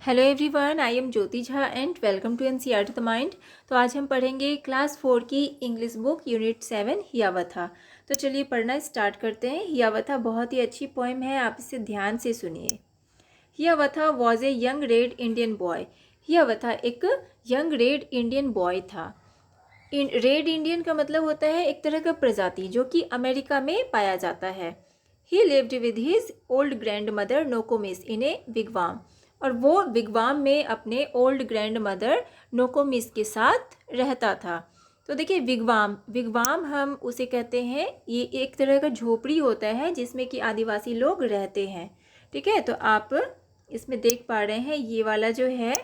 Hello everyone, I am Jyoti Jha and welcome to NCERT the mind. तो आज हम पढ़ेंगे क्लास 4 की इंग्लिश बुक यूनिट 7 हियावथा। तो चलिए पढ़ना स्टार्ट करते हैं। हियावथा बहुत ही अच्छी पोएम है, आप इसे ध्यान से सुनिए। Hiawatha was a young red Indian boy. Hiawatha एक यंग रेड इंडियन बॉय था। रेड इंडियन का मतलब होता है एक तरह का प्रजाति जो कि अमेरिका में पाया जाता है। He lived with his old grandmother Nokomis in a wigwam. और वो विगवाम में अपने ओल्ड ग्रैंड मदर नोकोमिस के साथ रहता था। तो देखिए विगवाम विगवाम हम उसे कहते हैं, ये एक तरह का झोपड़ी होता है जिसमें कि आदिवासी लोग रहते हैं। ठीक है, तो आप इसमें देख पा रहे हैं ये वाला जो है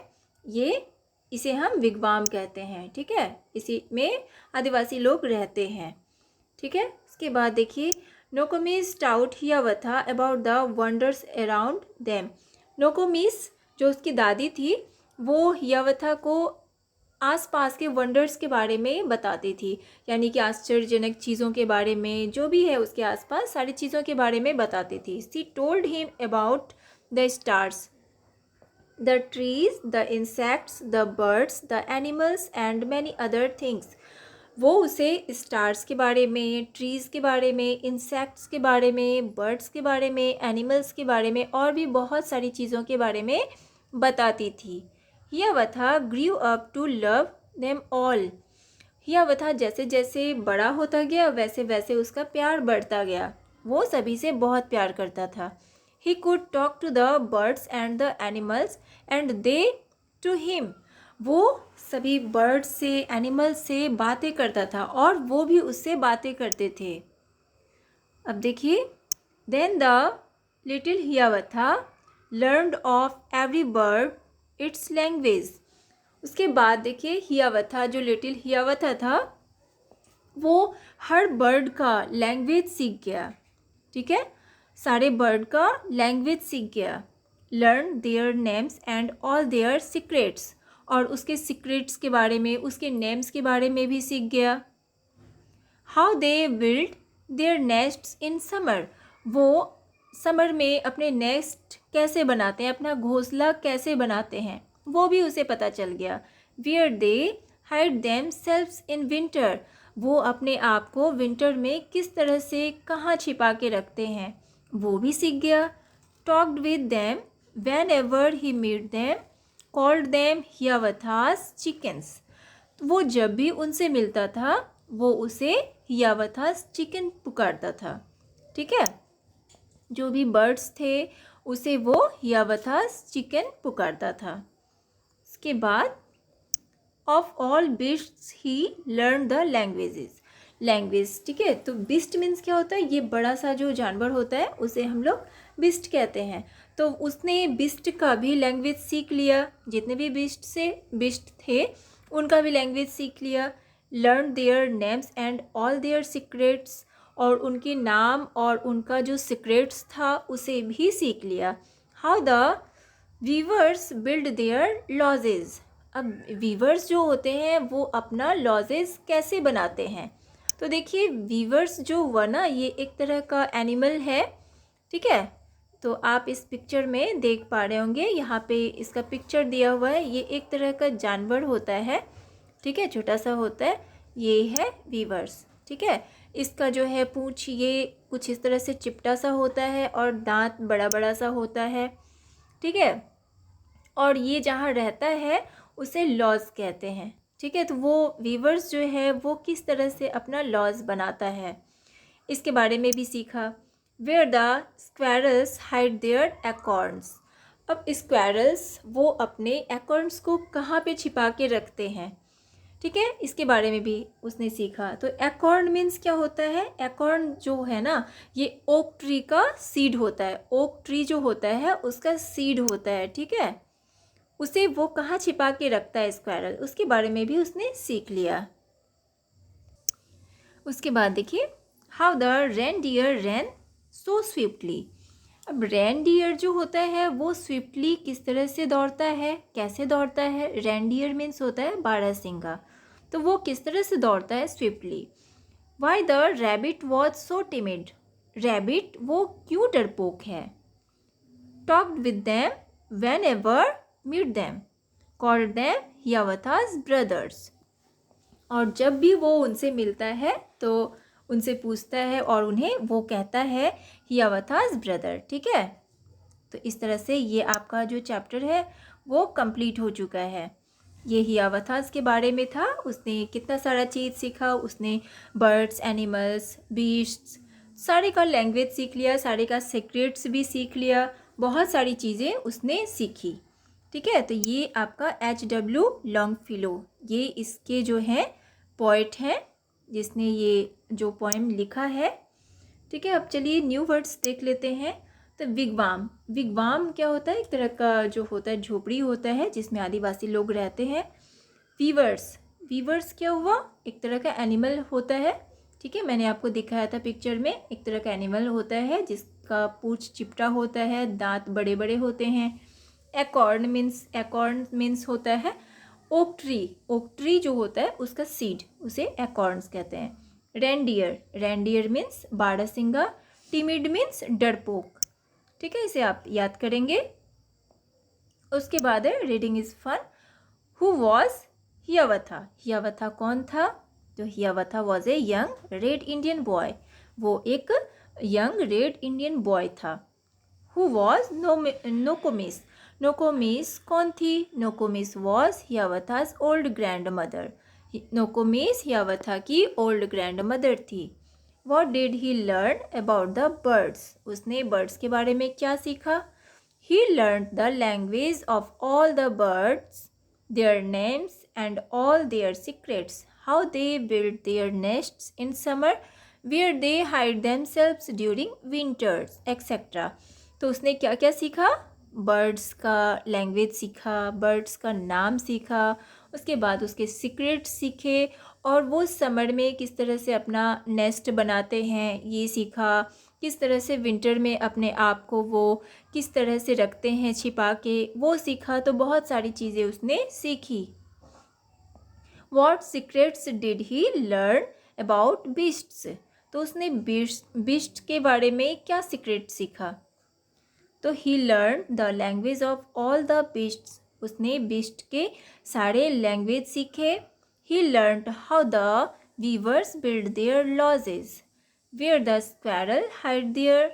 ये इसे हम विगवाम कहते हैं। ठीक है, इसी में आदिवासी लोग रहते हैं। ठीक है, इसके बाद देखिए Nokomis taught Hiawatha about the wonders around them. Nokomis जो उसकी दादी थी वो हियावथा को आसपास के वंडर्स के बारे में बताती थी, यानी कि आश्चर्यजनक चीज़ों के बारे में, जो भी है उसके आसपास सारी चीज़ों के बारे में बताती थी। She told him about the stars, the trees, the insects, the birds, the animals and many other things। वो उसे स्टार्स के बारे में, ट्रीज़ के बारे में, इंसेक्ट्स के बारे में, बर्ड्स के बारे में, एनिमल्स के बारे में और भी बहुत सारी चीज़ों के बारे में बताती थी। Hiawatha grew up to love them all. Hiawatha जैसे जैसे बड़ा होता गया वैसे वैसे उसका प्यार बढ़ता गया। वो सभी से बहुत प्यार करता था। He could talk to the birds and the animals and they to him। वो सभी बर्ड्स से, एनिमल्स से बातें करता था और वो भी उससे बातें करते थे। अब देखिए Then the little Hiawatha learned of every bird its language। उसके बाद देखिए हियावथा, जो लिटिल हियावथा था वो हर बर्ड का लैंग्वेज सीख गया। ठीक है, सारे बर्ड का लैंग्वेज सीख गया। Learn their names and all their secrets. और उसके सीक्रेट्स के बारे में, उसके नेम्स के बारे में भी सीख गया। How they build their nests in summer. वो समर में अपने नेस्ट कैसे बनाते हैं, अपना घोंसला कैसे बनाते हैं, वो भी उसे पता चल गया। Where they hide themselves in winter. वो अपने आप को विंटर में किस तरह से कहाँ छिपा के रखते हैं वो भी सीख गया। Talked with them whenever he meet them, called them Hiawatha's chickens. वो जब भी उनसे मिलता था वो उसे हियावथास चिकन पुकारता था। ठीक है, जो भी बर्ड्स थे उसे वो हियावथास चिकन पुकारता था। इसके बाद of all beasts he learn the languages. Language, ठीक है, तो बिस्ट मीन्स क्या होता है, ये बड़ा सा जो जानवर होता है उसे हम लोग बिस्ट कहते हैं। तो उसने बिस्ट का भी लैंग्वेज सीख लिया, जितने भी बिस्ट थे उनका भी लैंग्वेज सीख लिया। Learn their names and all their secrets. और उनके नाम और उनका जो सीक्रेट्स था उसे भी सीख लिया। How the weavers build their lodges. अब वीवर्स जो होते हैं वो अपना लॉजेस कैसे बनाते हैं। तो देखिए वीवर्स जो हुआ ना, ये एक तरह का एनिमल है। ठीक है, तो आप इस पिक्चर में देख पा रहे होंगे, यहाँ पे इसका पिक्चर दिया हुआ है। ये एक तरह का जानवर होता है। ठीक है, छोटा सा होता है, ये है वीवर्स। ठीक है, इसका जो है पूँछ ये कुछ इस तरह से चिपटा सा होता है और दांत बड़ा बड़ा सा होता है। ठीक है, और ये जहाँ रहता है उसे लॉज कहते हैं। ठीक है, तो वो वीवर्स जो है वो किस तरह से अपना लॉज बनाता है इसके बारे में भी सीखा। Where the squirrels hide their acorns. अब स्क्वैरल्स वो अपने एकॉर्न्स को कहाँ पे छिपा के रखते हैं। ठीक है, इसके बारे में भी उसने सीखा। तो एकॉर्न मीन्स क्या होता है, एकॉर्न जो है ना ये ओक ट्री का सीड होता है। ओक ट्री जो होता है उसका सीड होता है। ठीक है, उसे वो कहाँ छिपा के रखता है स्क्वैरल, उसके बारे में भी उसने सीख लिया। उसके बाद देखिए how the reindeer ran so swiftly. अब रेनडियर जो होता है वो स्विफ्टली किस तरह से दौड़ता है, कैसे दौड़ता है। रेनडियर मीन्स होता है बारहसिंगा, तो वो किस तरह से दौड़ता है swiftly. Why the rabbit was so timid. Rabbit वो क्यों डरपोक है। Talked with them whenever meet them, called them Hiawatha's brothers. और जब भी वो उनसे मिलता है तो उनसे पूछता है और उन्हें वो कहता है हियावथा's ब्रदर। ठीक है, तो इस तरह से ये आपका जो चैप्टर है वो कंप्लीट हो चुका है। ये हियावथास के बारे में था। उसने कितना सारा चीज़ सीखा, उसने बर्ड्स, एनिमल्स, बीस्ट्स सारे का लैंग्वेज सीख लिया, सारे का सीक्रेट्स भी सीख लिया, बहुत सारी चीज़ें उसने सीखी। ठीक है, तो ये आपका H.W. लॉन्गफिलो, ये इसके जो हैं पोइट हैं जिसने ये जो पोएम लिखा है। ठीक है, अब चलिए न्यू वर्ड्स देख लेते हैं। तो विगवाम, विगवाम क्या होता है? एक तरह का जो होता है झोपड़ी होता है जिसमें आदिवासी लोग रहते हैं। वीवर्स, वीवर्स क्या हुआ? एक तरह का एनिमल होता है। ठीक है, मैंने आपको दिखाया था पिक्चर में, एक तरह का एनिमल होता है जिसका पूंछ चिपटा होता है, दांत बड़े बड़े होते हैं। एकॉर्न मीन्स होता है ओक ट्री, ओक ट्री जो होता है उसका सीड, उसे एकॉर्न्स कहते हैं। रेंडियर, रेंडियर मीन्स बारहसिंगा। टिमिड मीन्स डरपोक। ठीक है, इसे आप याद करेंगे। उसके बाद है reading is fun. Who was Hiawatha, Hiawatha कौन था? तो Hiawatha was a young red Indian boy, वो एक यंग रेड इंडियन बॉय था। हु वॉज नोकोमिस, नोकोमिस कौन थी? Nokomis was Hiawatha's old grandmother, Nokomis Hiawatha की ओल्ड ग्रैंड मदर थी। What did he learn about the birds, उसने birds के बारे में क्या सीखा? He learn the language of all the birds, their names and all their secrets, how they build their nests in summer, where they hide themselves during winters, etc. तो उसने क्या क्या सीखा? बर्ड्स का लैंग्वेज सीखा, बर्ड्स का नाम सीखा, उसके बाद उसके सीक्रेट्स सीखे, और वो समर में किस तरह से अपना नेस्ट बनाते हैं ये सीखा, किस तरह से विंटर में अपने आप को वो किस तरह से रखते हैं छिपा के, वो सीखा। तो बहुत सारी चीज़ें उसने सीखी। What secrets did he learn about beasts, तो उसने बीस्ट के बारे में क्या सीक्रेट सीखा? तो he learned the language of all the beasts, उसने बीस्ट के सारे लैंग्वेज सीखे। He learned how the weavers build their lodges, where the squirrel hide their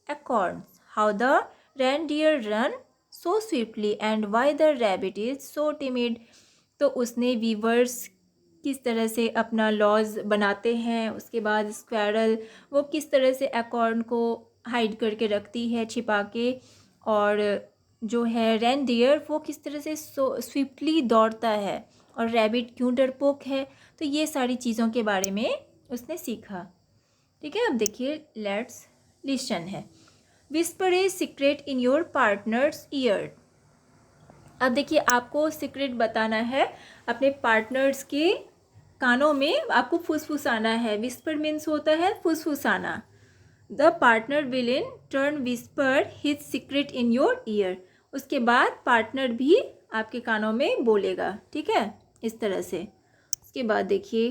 acorns, how the reindeer run so swiftly and why the rabbit is so timid। तो उसने viewers किस तरह से अपना लॉज बनाते हैं, उसके बाद स्क्वायरल वो किस तरह से एकॉर्न को हाइड करके रखती है छिपा के, और जो है रेनडियर वो किस तरह से स्विफ्टली दौड़ता है, और रैबिट क्यों डरपोक है। तो ये सारी चीज़ों के बारे में उसने सीखा। ठीक है, अब देखिए लेट्स लिसन है। Whisper a secret in your partners year. अब देखिए आपको सीक्रेट बताना है अपने पार्टनर्स के कानों में, आपको फुसफुसाना है। विस्पर मीन्स होता है फुसफुसाना। The partner will in turn whisper his secret in your ear, उसके बाद पार्टनर भी आपके कानों में बोलेगा। ठीक है, इस तरह से। उसके बाद देखिए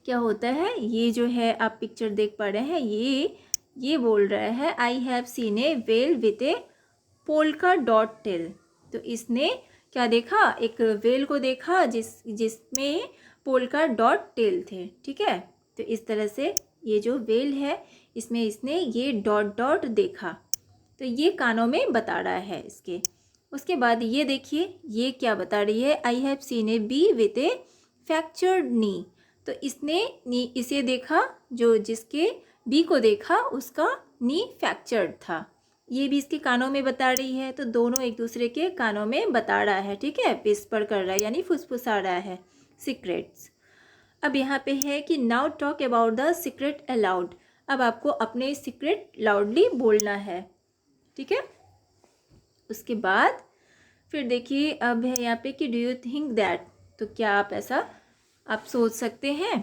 क्या होता है, ये जो है आप पिक्चर देख पा रहे हैं, ये बोल रहा है I have seen a whale with a polka dot tail. तो इसने क्या देखा? एक वेल को देखा जिसमें पोल्का डॉट टेल थे। ठीक है, तो इस तरह से ये जो वेल है इसमें इसने ये डॉट डॉट देखा, तो ये कानों में बता रहा है इसके। उसके बाद ये देखिए ये क्या बता रही है, I have seen a bee with a fractured knee. तो इसने नी इसे देखा, जो जिसके बी को देखा उसका नी फ्रैक्चर्ड था, ये भी इसके कानों में बता रही है। तो दोनों एक दूसरे के कानों में बता रहा है। ठीक है, विस्पर कर रहा है यानी फुसफुसा रहा है सीक्रेट्स। अब यहाँ पे है कि now talk about the secret allowed. अब आपको अपने सीक्रेट लाउडली बोलना है। ठीक है, उसके बाद फिर देखिए अब है यहाँ पे कि डू यू थिंक दैट, तो क्या आप ऐसा आप सोच सकते हैं?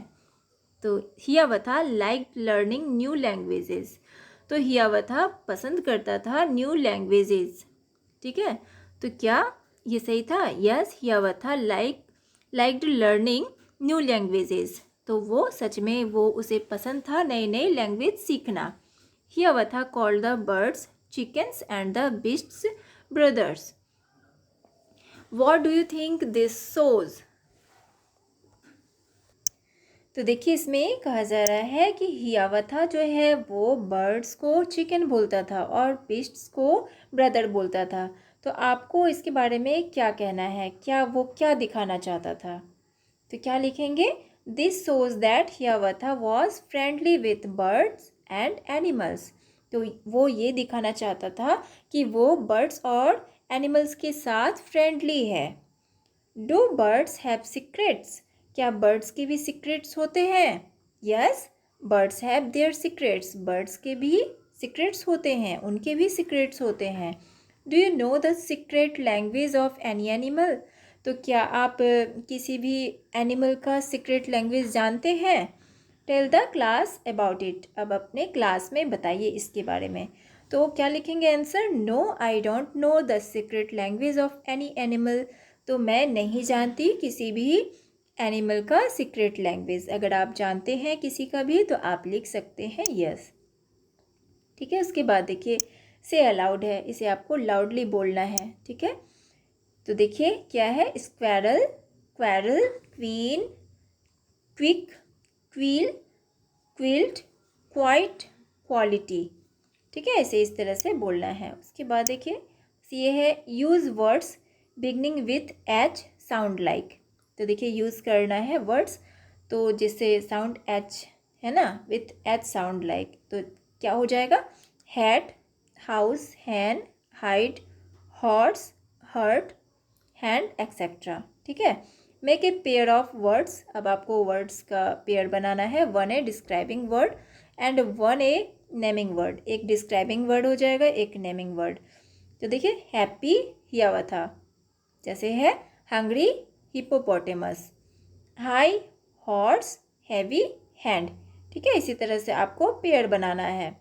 तो हियावथा लाइक लर्निंग न्यू लैंग्वेजेस, तो हियावथा पसंद करता था न्यू लैंग्वेजेस। ठीक है, तो क्या ये सही था? Yes, Hiawatha liked learning new languages, तो वो सच में वो उसे पसंद था नई नई लैंग्वेज सीखना। Hiawatha called the birds chickens and the beasts brothers, what do you think this shows? तो देखिए इसमें कहा जा रहा है कि हियावथा जो है वो बर्ड्स को चिकन बोलता था और बिस्ट्स को ब्रदर बोलता था। तो आपको इसके बारे में क्या कहना है, क्या वो क्या दिखाना चाहता था? तो क्या लिखेंगे? This shows that Hiawatha was friendly with birds and animals. तो वो ये दिखाना चाहता था कि वो बर्ड्स और एनिमल्स के साथ फ्रेंडली है। Do birds have secrets? क्या बर्ड्स के भी सीक्रेट्स होते हैं? Yes, birds have their secrets. Birds के भी सीक्रेट्स होते हैं, उनके भी सीक्रेट्स होते हैं। Do you know the secret language of any animal? तो क्या आप किसी भी एनिमल का सीक्रेट लैंग्वेज जानते हैं? Tell the class about it. अब अपने क्लास में बताइए इसके बारे में। तो क्या लिखेंगे answer? No, I don't know the secret language of any animal. तो मैं नहीं जानती किसी भी एनिमल का सीक्रेट लैंग्वेज। अगर आप जानते हैं किसी का भी तो आप लिख सकते हैं यस। ठीक है, उसके बाद देखिए से अलाउड है, इसे आपको लाउडली बोलना है। ठीक है, तो देखिए क्या है? Squirrel, quarrel, queen, quick, quill, quilt, quite, quality. ठीक है, इसे इस तरह से बोलना है। उसके बाद देखिए ये है use words beginning with H sound like. तो देखिए यूज़ करना है वर्ड्स तो जिससे साउंड एच है ना, विथ एच साउंड लाइक। तो क्या हो जाएगा? Hat, house, hen, hide, horse, hurt, hand, etcetera. ठीक है, make a pair of words. अब आपको वर्ड्स का पेयर बनाना है। One a describing word and one a naming word. एक डिस्क्राइबिंग वर्ड हो जाएगा, एक नेमिंग वर्ड। तो देखिए हैप्पी हियावथा, जैसे है hungry hippopotamus, high horse, heavy hand. ठीक है, इसी तरह से आपको पेयर बनाना है।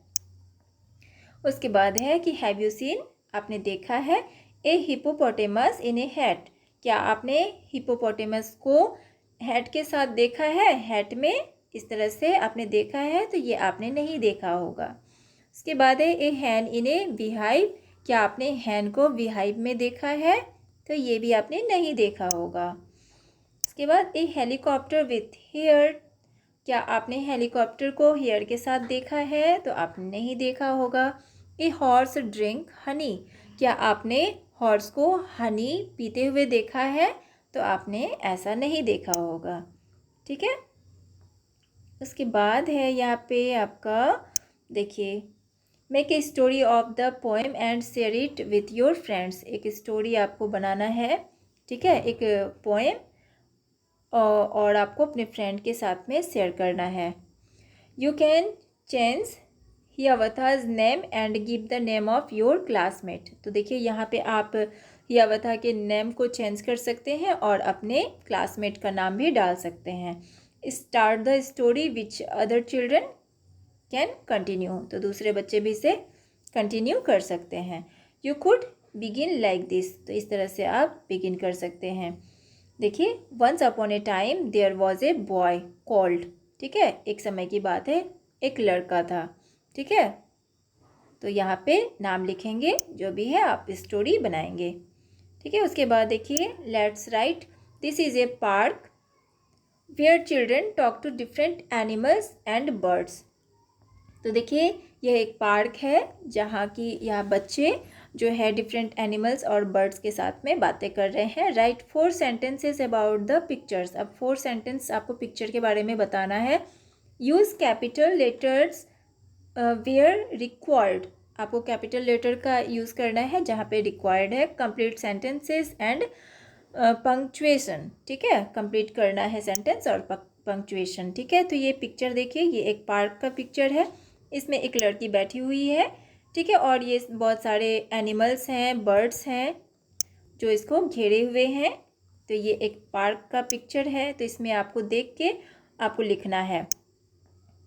उसके बाद है कि हैव यू सीन? आपने देखा है ए हिपोपोटेमस इन ए हैट। क्या आपने हिपोपोटेमस को हैट के साथ देखा है? हैट में इस तरह से आपने देखा है, तो ये आपने नहीं देखा होगा। उसके बाद है ए हैन इन ए बीहाइव। क्या आपने हैन को बीहाइव में देखा है? तो ये भी आपने नहीं देखा होगा। उसके बाद ए हेलीकॉप्टर विथ हेयर। क्या आपने हेलीकॉप्टर को हेयर के साथ देखा है? तो आपने नहीं देखा होगा। A horse drink Honey. क्या आपने हॉर्स को हनी पीते हुए देखा है? तो आपने ऐसा नहीं देखा होगा। ठीक है, उसके बाद है यहाँ पे आपका देखिए make a story of the poem and share it with your friends. एक स्टोरी आपको बनाना है। ठीक है, एक पोएम और आपको अपने फ्रेंड के साथ में शेयर करना है। You can change Hiawatha's name and give the name of your classmate. तो देखिए यहाँ पे आप हियावथा के नेम को चेंज कर सकते हैं और अपने क्लासमेट का नाम भी डाल सकते हैं। Start the story which other children can continue. तो दूसरे बच्चे भी इसे कंटिन्यू कर सकते हैं। You could begin like this. तो इस तरह से आप बिगिन कर सकते हैं। देखिए once upon a time there was a boy called. ठीक है, एक समय की बात है, एक लड़का था। ठीक है, तो यहाँ पे नाम लिखेंगे, जो भी है आप स्टोरी बनाएंगे। ठीक है, उसके बाद देखिए let's write this is a park where children talk to different animals and birds. तो देखिए यह एक पार्क है जहाँ की यहाँ बच्चे जो है डिफरेंट एनिमल्स और बर्ड्स के साथ में बातें कर रहे हैं। Right 4 sentences about the pictures. अब 4 सेंटेंस आपको पिक्चर के बारे में बताना है। Use capital letters where required. आपको कैपिटल लेटर का यूज़ करना है जहाँ पे रिक्वायर्ड है। Complete sentences and punctuation. ठीक है, कंप्लीट करना है सेंटेंस और पंक्चुएशन। ठीक है, तो ये पिक्चर देखिए, ये एक पार्क का पिक्चर है। इसमें एक लड़की बैठी हुई है। ठीक है, और ये बहुत सारे एनिमल्स हैं, बर्ड्स हैं जो इसको घेरे हुए हैं। तो ये एक पार्क का पिक्चर है। तो इसमें आपको देख के आपको लिखना है।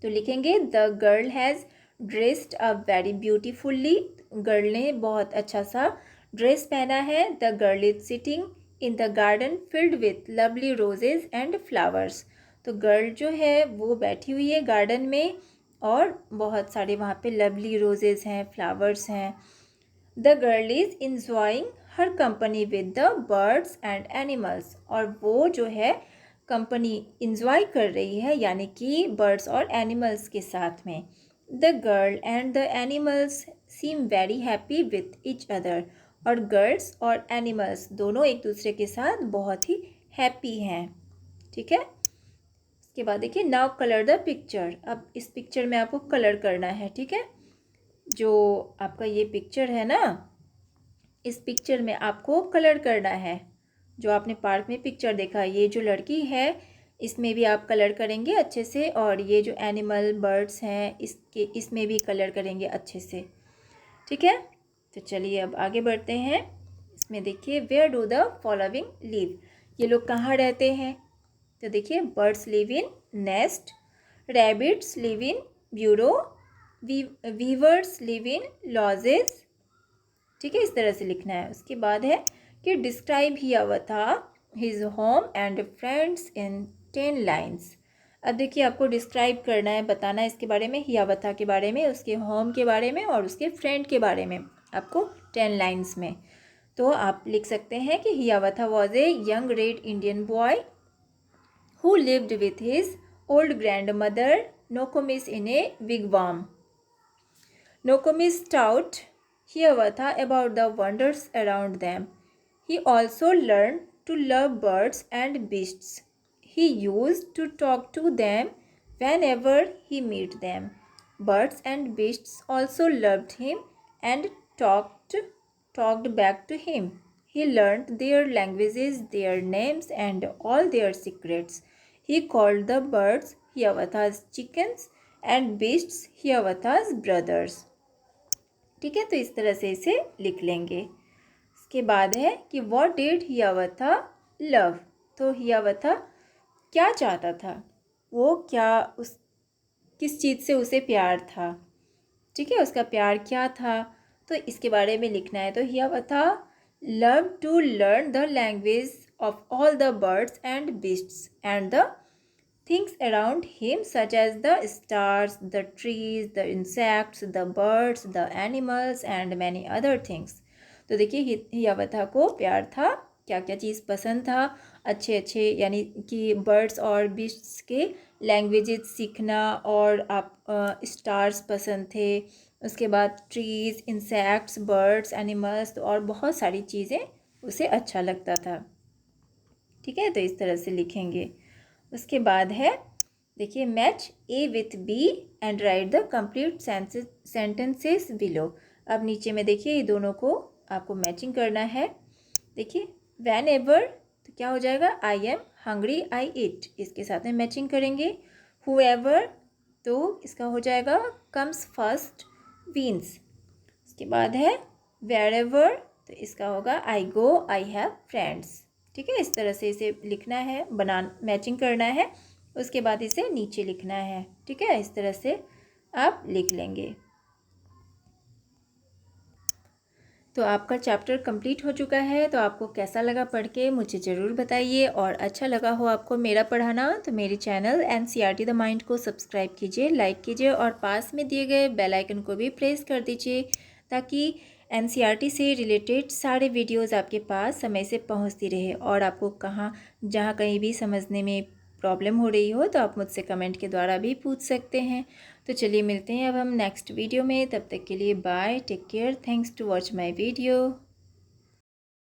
तो लिखेंगे the girl has dressed a very beautifully. Girl ने बहुत अच्छा सा ड्रेस पहना है। The girl is sitting in the garden filled with lovely roses and flowers. तो गर्ल जो है वो बैठी हुई है गार्डन में और बहुत सारे वहाँ पे लवली रोजेज़ हैं, फ्लावर्स हैं। The girl is enjoying her company with the birds and animals, और वो जो है कंपनी इंजॉय कर रही है यानी कि बर्ड्स और एनिमल्स के साथ में। The girl and the animals seem very happy with each other, और गर्ल्स और एनिमल्स दोनों एक दूसरे के साथ बहुत ही हैप्पी हैं। ठीक है, उसके बाद देखिए नाउ कलर द पिक्चर। अब इस पिक्चर में आपको कलर करना है। ठीक है, जो आपका ये पिक्चर है ना, इस पिक्चर में आपको कलर करना है। जो आपने पार्क में पिक्चर देखा, ये जो लड़की है इसमें भी आप कलर करेंगे अच्छे से, और ये जो एनिमल बर्ड्स हैं इसमें भी कलर करेंगे अच्छे से। ठीक है, तो चलिए अब आगे बढ़ते हैं। इसमें देखिए where do the following live, ये लोग कहाँ रहते हैं। तो देखिए birds live in nest, rabbits live in burrow, weavers live in lodges. ठीक है, इस तरह से लिखना है। उसके बाद है कि describe Hiawatha his home and friends in 10 lines. अब देखिए आपको डिस्क्राइब करना है, बताना है इसके बारे में, हियावथा के बारे में, उसके होम के बारे में और उसके फ्रेंड के बारे में आपको 10 लाइन्स में। तो आप लिख सकते हैं कि Hiawatha was a young red Indian boy who lived with his old grandmother Nokomis in a wigwam. Nokomis taught Hiawatha about the wonders around them. He also learned to love birds and beasts. He used to talk to them whenever he met them. Birds and beasts also loved him and talked back to him. He learned their languages, their names, and all their secrets. He called the birds Hiawatha's chickens and beasts Hiawatha's brothers. ठीक है, तो इस तरह से इसे लिख लेंगे। इसके बाद है कि व्हाट डिड हियावथा लव। तो हियावथा क्या चाहता था, वो क्या उस किस चीज़ से उसे प्यार था। ठीक है, उसका प्यार क्या था, तो इसके बारे में लिखना है। तो Hiawatha love to learn the language of all the birds and beasts and the things around him such as the stars, the trees, the insects, the birds, the animals and many other things. तो देखिए हियावथा को प्यार था, क्या क्या चीज़ पसंद था, अच्छे अच्छे यानी कि बर्ड्स और बीस्ट्स के लैंग्वेजेस सीखना, और आप स्टार्स पसंद थे, उसके बाद ट्रीज़, इंसेक्ट्स, बर्ड्स, एनिमल्स और बहुत सारी चीज़ें उसे अच्छा लगता था। ठीक है, तो इस तरह से लिखेंगे। उसके बाद है देखिए match A with B and write the complete sentences below. अब नीचे में देखिए ये दोनों को आपको मैचिंग करना है। देखिए वैन एवर, तो क्या हो जाएगा, आई एम हंग्री आई ईट, इसके साथ में मैचिंग करेंगे। हु एवर, तो इसका हो जाएगा कम्स फर्स्ट विंस। उसके बाद है वेर एवर, तो इसका होगा आई गो आई हैव फ्रेंड्स। ठीक है, इस तरह से इसे लिखना है, मैचिंग करना है। उसके बाद इसे नीचे लिखना है। ठीक है, इस तरह से आप लिख लेंगे। तो आपका चैप्टर कंप्लीट हो चुका है। तो आपको कैसा लगा पढ़ के मुझे ज़रूर बताइए, और अच्छा लगा हो आपको मेरा पढ़ाना तो मेरे चैनल NCERT द माइंड को सब्सक्राइब कीजिए, लाइक कीजिए और पास में दिए गए बेल आइकन को भी प्रेस कर दीजिए, ताकि NCERT से रिलेटेड सारे वीडियोस आपके पास समय से पहुंचती रहे। और आपको जहां कहीं भी समझने में प्रॉब्लम हो रही हो तो आप मुझसे कमेंट के द्वारा भी पूछ सकते हैं। तो चलिए मिलते हैं अब हम नेक्स्ट वीडियो में, तब तक के लिए bye, take care, thanks to watch my video.